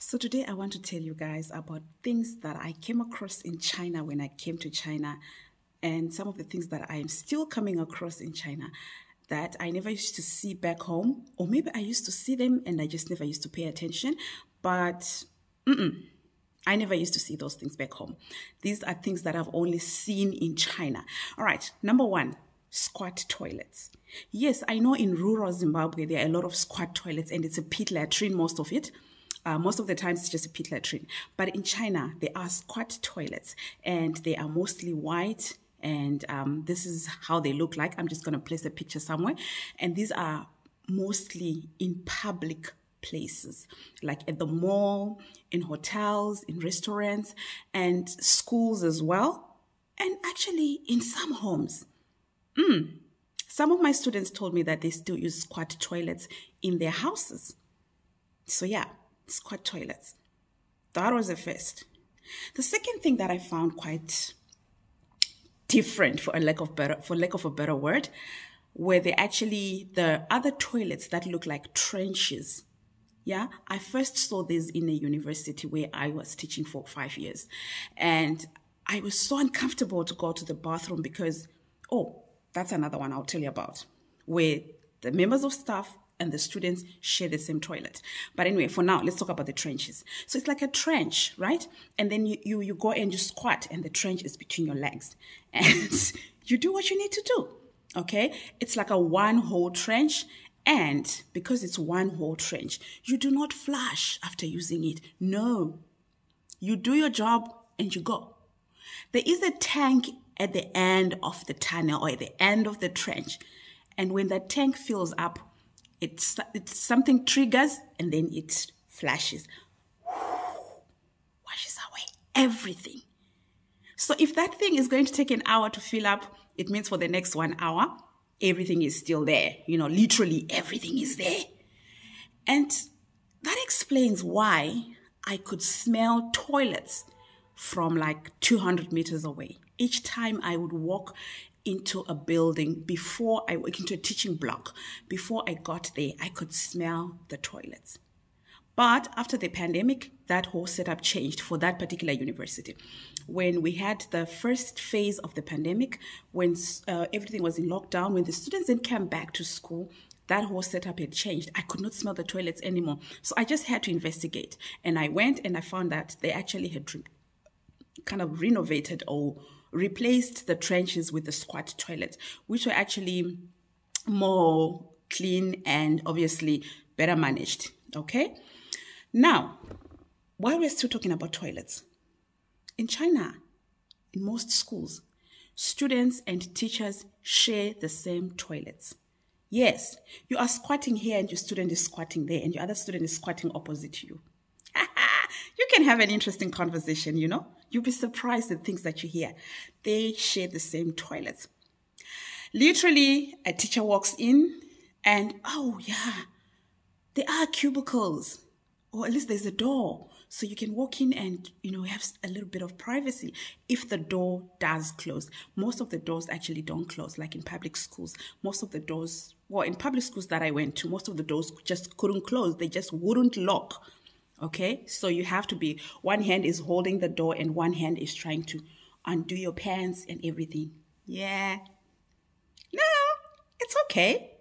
So today I want to tell you guys about things that I came across in China when I came to China, and some of the things that I am still coming across in China that I never used to see back home, or maybe I used to see them and I just never used to pay attention, but I never used to see those things back home. These are things that I've only seen in China. All right, number one, squat toilets. Yes, I know in rural Zimbabwe there are a lot of squat toilets and it's a pit latrine, most of it. Most of the times it's just a pit latrine. But in China, there are squat toilets and they are mostly white, and this is how they look like. I'm just going to place a picture somewhere. And these are mostly in public places, like at the mall, in hotels, in restaurants, and schools as well. And actually in some homes. Some of my students told me that they still use squat toilets in their houses. So yeah, squat toilets. That was the first. The second thing that I found quite different, for lack of a better word, were the other toilets that look like trenches. Yeah, I first saw this in a university where I was teaching for 5 years, and I was so uncomfortable to go to the bathroom because, that's another one I'll tell you about, where the members of staff and the students share the same toilet. But anyway, for now, let's talk about the trenches. So it's like a trench, right? And then you go and you squat, and the trench is between your legs. And you do what you need to do, okay? It's like a one-hole trench. And because it's one-hole trench, you do not flush after using it. No. You do your job and you go. There is a tank at the end of the tunnel or at the end of the trench. And when that tank fills up, it's something triggers and then it flashes. Washes away everything. So if that thing is going to take an hour to fill up, it means for the next 1 hour, everything is still there. Literally everything is there. And that explains why I could smell toilets from like 200 meters away. Each time I would walk into a building, into a teaching block, before I got there, I could smell the toilets. But after the pandemic, that whole setup changed for that particular university. When we had the first phase of the pandemic, when everything was in lockdown, when the students then came back to school, that whole setup had changed. I could not smell the toilets anymore. So I just had to investigate. And I went and I found that they actually had kind of renovated or replaced the trenches with the squat toilets, which were actually more clean and obviously better managed. Okay? Now, while we're still talking about toilets, in China, in most schools, students and teachers share the same toilets. Yes, you are squatting here and your student is squatting there and your other student is squatting opposite to you. You can have an interesting conversation, You'll be surprised at things that you hear. They share the same toilets. Literally, a teacher walks in and, there are cubicles. Or at least there's a door. So you can walk in and, have a little bit of privacy if the door does close. Most of the doors actually don't close, like in public schools. Most of the doors, in public schools that I went to, most of the doors just couldn't close. They just wouldn't lock. Okay? So you have to be, one hand is holding the door and one hand is trying to undo your pants and everything. Yeah. No, it's okay.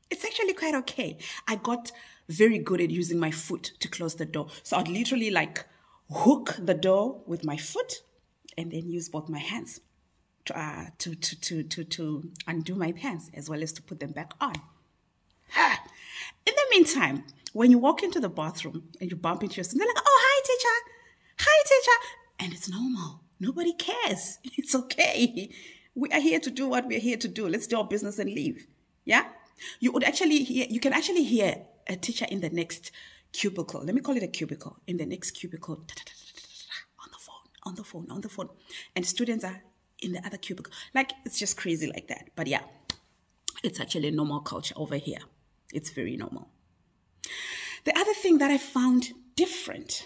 It's actually quite okay. I got very good at using my foot to close the door. So I'd literally hook the door with my foot and then use both my hands to undo my pants as well as to put them back on. In the meantime, when you walk into the bathroom and you bump into your student, they're like, "Oh, hi, teacher. Hi, teacher." And it's normal. Nobody cares. It's okay. We are here to do what we're here to do. Let's do our business and leave. Yeah? You can actually hear a teacher in the next cubicle. Let me call it a cubicle. In the next cubicle, on the phone. And students are in the other cubicle. It's just crazy like that. But yeah, it's actually a normal culture over here. It's very normal. The other thing that I found different,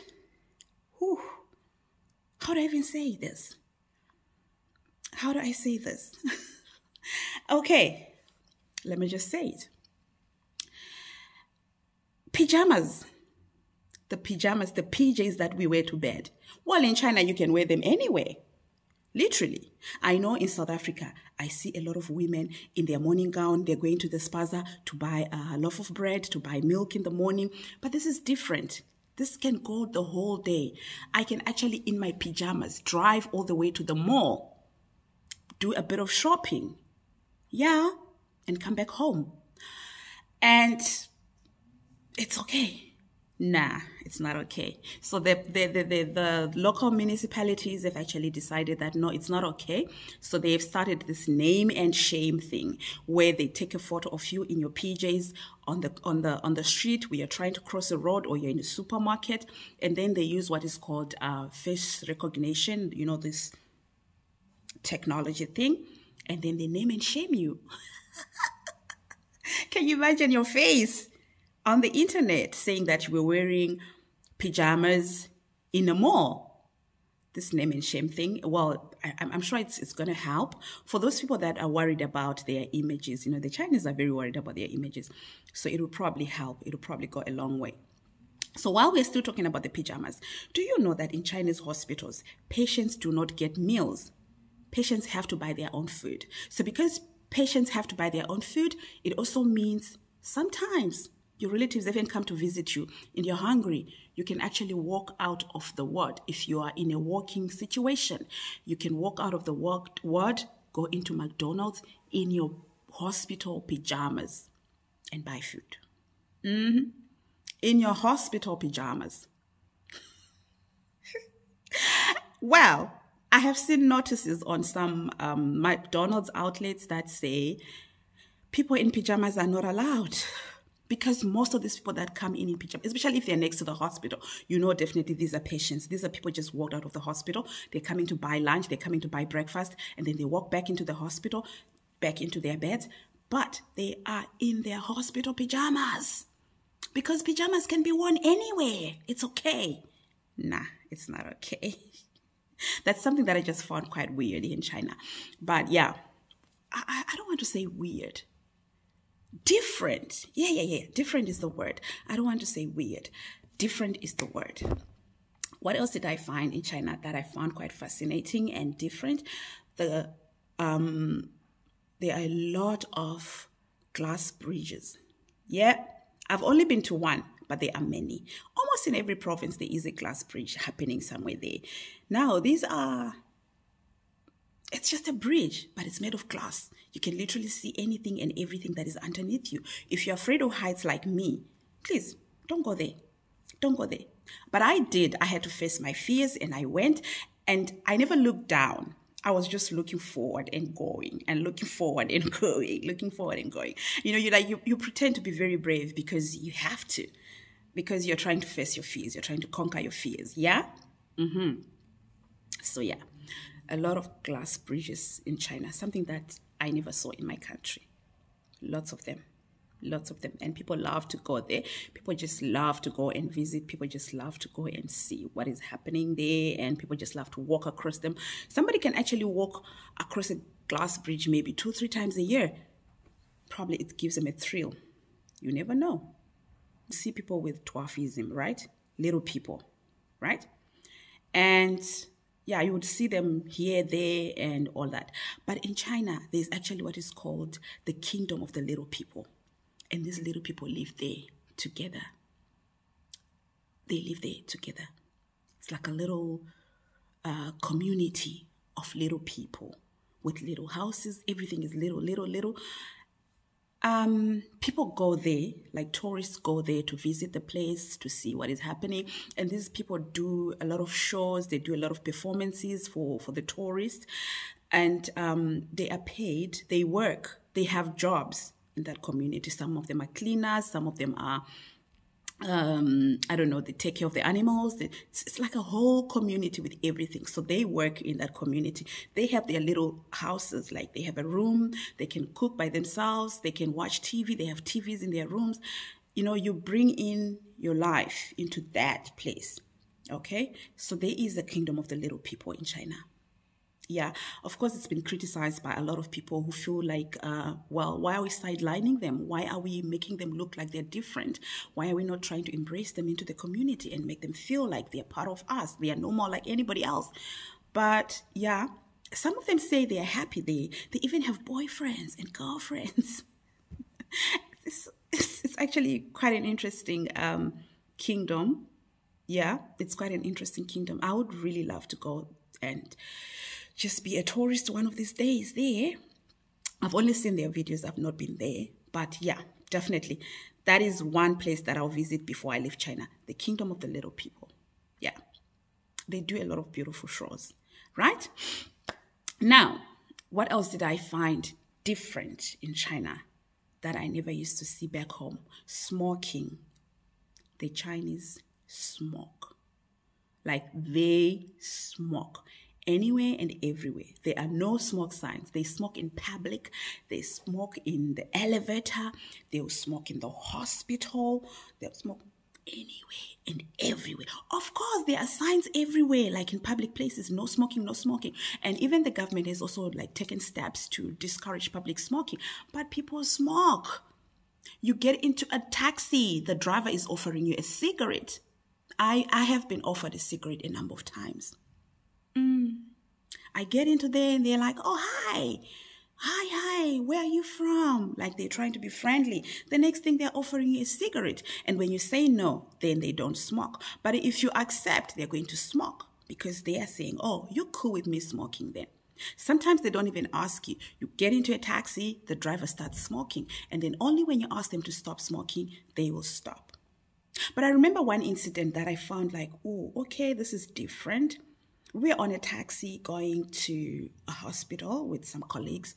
how do I even say this? How do I say this? Okay, let me just say it. Pajamas. The pajamas, the PJs that we wear to bed. Well, in China, you can wear them anywhere. Literally. I know in South Africa, I see a lot of women in their morning gown. They're going to the spaza to buy a loaf of bread, to buy milk in the morning. But this is different. This can go the whole day. I can actually, in my pajamas, drive all the way to the mall, do a bit of shopping. Yeah. And come back home. And it's okay. Nah, it's not okay. So the local municipalities have actually decided that no, it's not okay. So they've started this name and shame thing where they take a photo of you in your PJs on the street where you're trying to cross a road or you're in a supermarket, and then they use what is called face recognition, you know, this technology thing, and then they name and shame you. Can you imagine your face on the internet saying that you were wearing pajamas in a mall? This name and shame thing, well, I'm sure it's going to help for those people that are worried about their images. You know, the Chinese are very worried about their images. So it will probably help. It will probably go a long way. So while we're still talking about the pajamas, do you know that in Chinese hospitals, patients do not get meals? Patients have to buy their own food. So because patients have to buy their own food, it also means sometimes your relatives even come to visit you and you're hungry. You can actually walk out of the ward. If you are in a walking situation, you can walk out of the ward, go into McDonald's in your hospital pajamas and buy food. In your hospital pajamas. Well, I have seen notices on some McDonald's outlets that say people in pajamas are not allowed. Because most of these people that come in pajamas, especially if they're next to the hospital, you know definitely these are patients. These are people just walked out of the hospital. They're coming to buy lunch. They're coming to buy breakfast. And then they walk back into the hospital, back into their beds. But they are in their hospital pajamas. Because pajamas can be worn anywhere. It's okay. Nah, it's not okay. That's something that I just found quite weird in China. But yeah, I don't want to say weird. Different. Yeah. Different is the word. I don't want to say weird. Different is the word. What else did I find in China that I found quite fascinating and different? There are a lot of glass bridges. Yeah, I've only been to one, but there are many. Almost in every province, there is a glass bridge happening somewhere there. Now, it's just a bridge, but it's made of glass. You can literally see anything and everything that is underneath you. If you're afraid of heights like me, please don't go there. Don't go there. But I did. I had to face my fears and I went, and I never looked down. I was just looking forward and going and looking forward and going, looking forward and going. You know, you pretend to be very brave because you have to, because you're trying to face your fears. You're trying to conquer your fears. Yeah? So yeah, a lot of glass bridges in China, something that I never saw in my country. Lots of them. And people love to go there. People just love to go and visit. People just love to go and see what is happening there. And people just love to walk across them. Somebody can actually walk across a glass bridge maybe 2-3 times a year. Probably it gives them a thrill. You never know. You see people with dwarfism, right? Little people, right? And yeah, you would see them here, there, and all that. But in China, there's actually what is called the kingdom of the little people. And these little people live there together. They live there together. It's like a little community of little people with little houses. Everything is little. People go there, like tourists go there to visit the place, to see what is happening. And these people do a lot of shows. They do a lot of performances for the tourists. And they are paid. They work. They have jobs in that community. Some of them are cleaners. Some of them are, I don't know, they take care of the animals. It's like a whole community with everything. So they work in that community. They have their little houses, like they have a room. They can cook by themselves. They can watch TV. They have TVs in their rooms. You know, you bring in your life into that place. Okay? So there is a kingdom of the little people in China. Yeah, of course, it's been criticized by a lot of people who feel like, well, why are we sidelining them? Why are we making them look like they're different? Why are we not trying to embrace them into the community and make them feel like they're part of us? They are no more like anybody else. But yeah, some of them say they are happy. They even have boyfriends and girlfriends. It's actually quite an interesting kingdom. Yeah, it's quite an interesting kingdom. I would really love to go and just be a tourist one of these days there. I've only seen their videos. I've not been there. But yeah, definitely. That is one place that I'll visit before I leave China. The Kingdom of the Little People. Yeah. They do a lot of beautiful shows. Right? Now, what else did I find different in China that I never used to see back home? Smoking. The Chinese smoke. Like, they smoke anywhere and everywhere. There are no smoke signs. They smoke in public. They smoke in the elevator. They'll smoke in the hospital. They'll smoke anywhere and everywhere. Of course, there are signs everywhere, like in public places, no smoking, no smoking. And even the government has also like taken steps to discourage public smoking. But people smoke. You get into a taxi, the driver is offering you a cigarette. I have been offered a cigarette a number of times. I get into there and they're like, oh, hi, where are you from? Like they're trying to be friendly. The next thing they're offering you a cigarette. And when you say no, then they don't smoke. But if you accept, they're going to smoke because they are saying, oh, you're cool with me smoking then. Sometimes they don't even ask you. You get into a taxi, the driver starts smoking. And then only when you ask them to stop smoking, they will stop. But I remember one incident that I found like, oh, okay, this is different. We're on a taxi going to a hospital with some colleagues.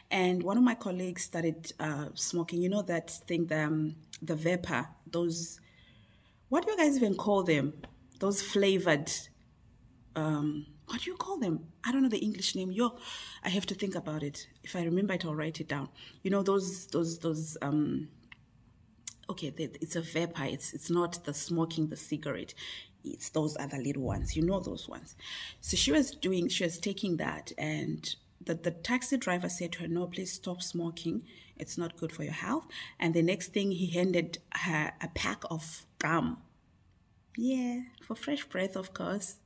And one of my colleagues started smoking. You know that thing, the vapor, those, what do you guys even call them? Those flavored, what do you call them? I don't know the English name. I have to think about it. If I remember it, I'll write it down. You know, okay, it's a vapor. It's not the smoking, the cigarette. It's those other little ones. You know those ones. So she was taking that, and the taxi driver said to her, no, please stop smoking. It's not good for your health. And the next thing, he handed her a pack of gum. Yeah, for fresh breath, of course.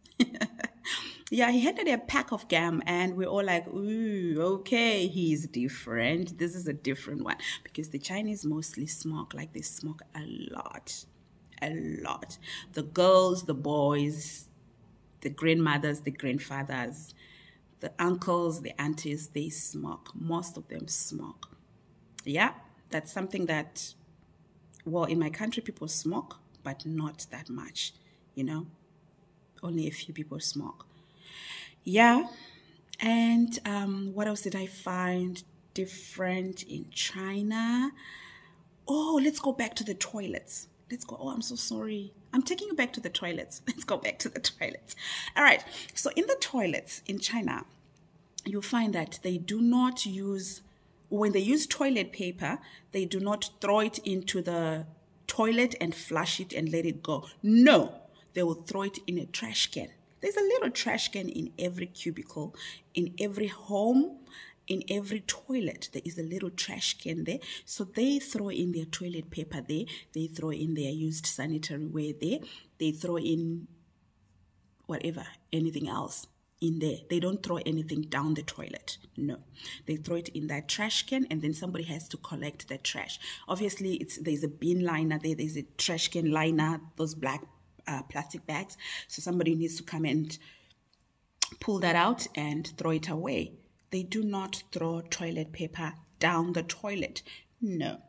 Yeah, he handed her a pack of gum, and we're all like, ooh, okay, he's different. This is a different one. Because the Chinese mostly smoke, like they smoke a lot. A lot. The girls, the boys, the grandmothers, the grandfathers, the uncles, the aunties, they smoke. Most of them smoke. Yeah, that's something that, well, in my country, people smoke, but not that much, you know. Only a few people smoke. Yeah, and what else did I find different in China? Oh, let's go back to the toilets. Let's go. Oh, I'm so sorry. I'm taking you back to the toilets. Let's go back to the toilets. All right. So in the toilets in China, you'll find that they do not use, when they use toilet paper, they do not throw it into the toilet and flush it and let it go. No, they will throw it in a trash can. There's a little trash can in every cubicle, in every home, in every toilet. There is a little trash can there. So they throw in their toilet paper there. They throw in their used sanitary ware there. They throw in whatever, anything else in there. They don't throw anything down the toilet. No. They throw it in that trash can, and then somebody has to collect the trash. Obviously, there's a bin liner there. There's a trash can liner, those black plastic bags. So somebody needs to come and pull that out and throw it away. They do not throw toilet paper down the toilet. No.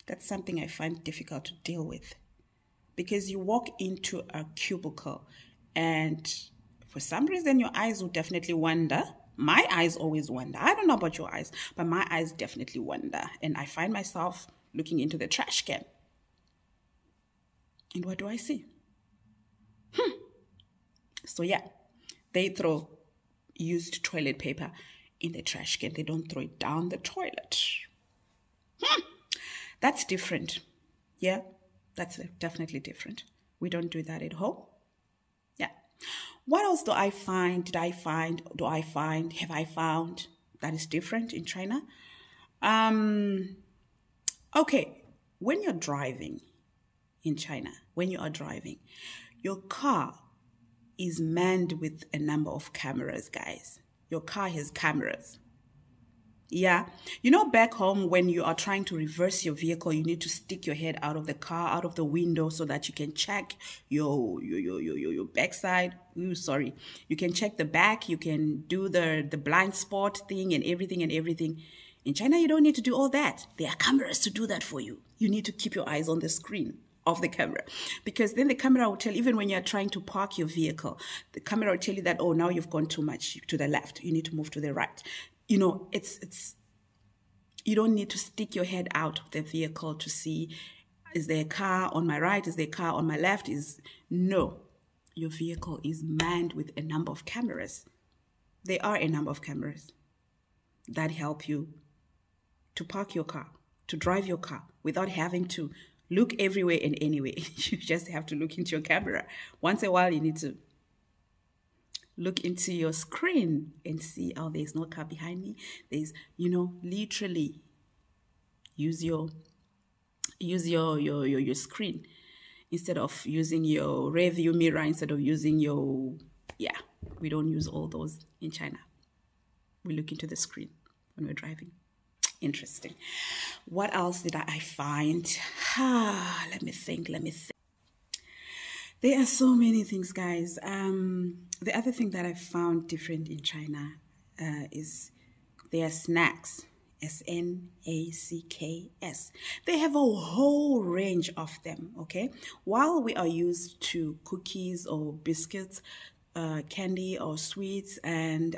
That's something I find difficult to deal with. Because you walk into a cubicle and for some reason your eyes will definitely wander. My eyes always wander. I don't know about your eyes, but my eyes definitely wander. And I find myself looking into the trash can. And what do I see? So yeah, they throw used toilet paper in the trash can. They don't throw it down the toilet. That's different. Yeah, that's definitely different. We don't do that at home. Yeah. What else do I find? Have I found that is different in China? Okay, when you're driving in China, when you are driving, your car is manned with a number of cameras, guys. Your car has cameras. Yeah. You know, back home, when you are trying to reverse your vehicle, you need to stick your head out of the car, out of the window, so that you can check your backside. Ooh, sorry. You can check the back. You can do the blind spot thing and everything. In China, you don't need to do all that. There are cameras to do that for you. You need to keep your eyes on the screen of the camera, because then the camera will tell, even when you're trying to park your vehicle, the camera will tell you that, oh, now you've gone too much to the left. You need to move to the right. You know, you don't need to stick your head out of the vehicle to see, is there a car on my right? Is there a car on my left? No, your vehicle is manned with a number of cameras. There are a number of cameras that help you to park your car, to drive your car without having to look everywhere and anywhere. You just have to look into your camera. Once in a while, you need to look into your screen and see, oh, there's no car behind me. There's, you know, literally use your screen instead of using your rear view mirror, instead of using your, yeah, we don't use all those in China. We look into the screen when we're driving. Interesting. What else did I find? Let me think. There are so many things, guys. The other thing that I found different in China is their snacks. S-N-A-C-K-S. They have a whole range of them, okay? While we are used to cookies or biscuits, candy or sweets, and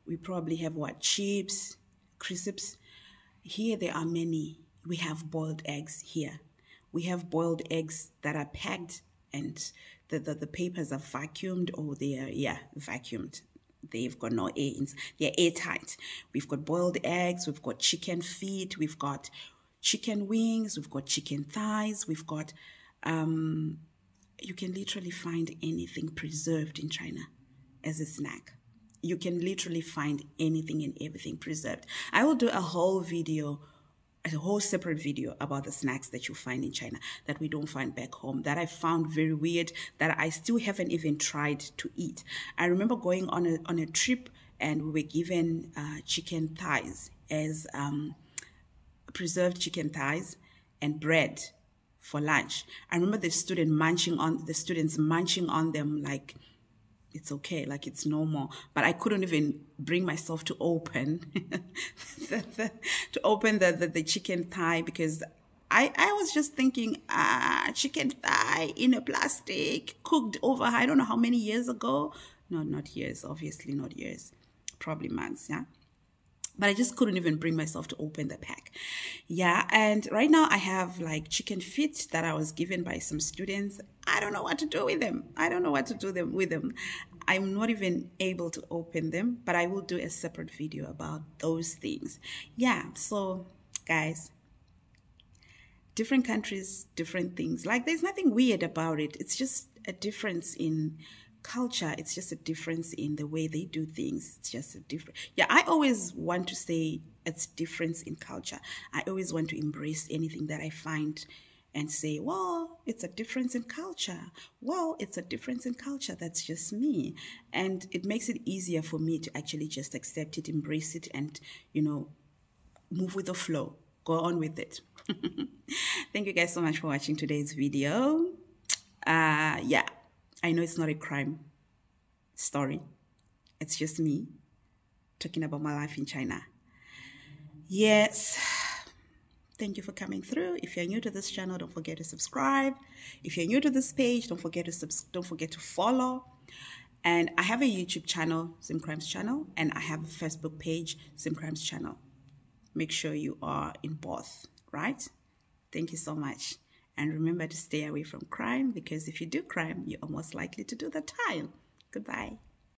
we probably have chips, crisps. Here there are many. We have boiled eggs here. We have boiled eggs that are packed and the papers are vacuumed, or they are, vacuumed. They've got no air in, they're airtight. We've got boiled eggs, we've got chicken feet, we've got chicken wings, we've got chicken thighs, we've got, you can literally find anything preserved in China as a snack. You can literally find anything and everything preserved. I will do a whole separate video about the snacks that you find in China that we don't find back home, that I found very weird, that I still haven't even tried to eat. I remember going on a trip, and we were given chicken thighs as preserved chicken thighs and bread for lunch. I remember the students munching on them like it's okay, like it's normal. But I couldn't even bring myself to open the chicken thigh, because I was just thinking, chicken thigh in a plastic, cooked over I don't know how many years ago. No, not years, obviously not years, probably months, yeah. But I just couldn't even bring myself to open the pack. Yeah, and right now I have like chicken feet that I was given by some students. I don't know what to do with them. I'm not even able to open them, but I will do a separate video about those things. Yeah, so guys, different countries, different things. Like, there's nothing weird about it. It's just a difference in culture. It's just a difference in the way they do things. It's just a different. Yeah, I always want to say it's difference in culture. I always want to embrace anything that I find and say, well, it's a difference in culture. Well, it's a difference in culture. That's just me. And it makes it easier for me to actually just accept it, embrace it, and, you know, move with the flow. Go on with it. Thank you guys so much for watching today's video. Yeah, I know it's not a crime story. It's just me talking about my life in China. Yes. Thank you for coming through. If you're new to this channel, don't forget to subscribe. If you're new to this page, don't forget to follow. And I have a YouTube channel, Sim Crimes Channel, and I have a Facebook page, Sim Crimes Channel. Make sure you are in both, right? Thank you so much. And remember to stay away from crime, because if you do crime, you are most likely to do the time. Goodbye.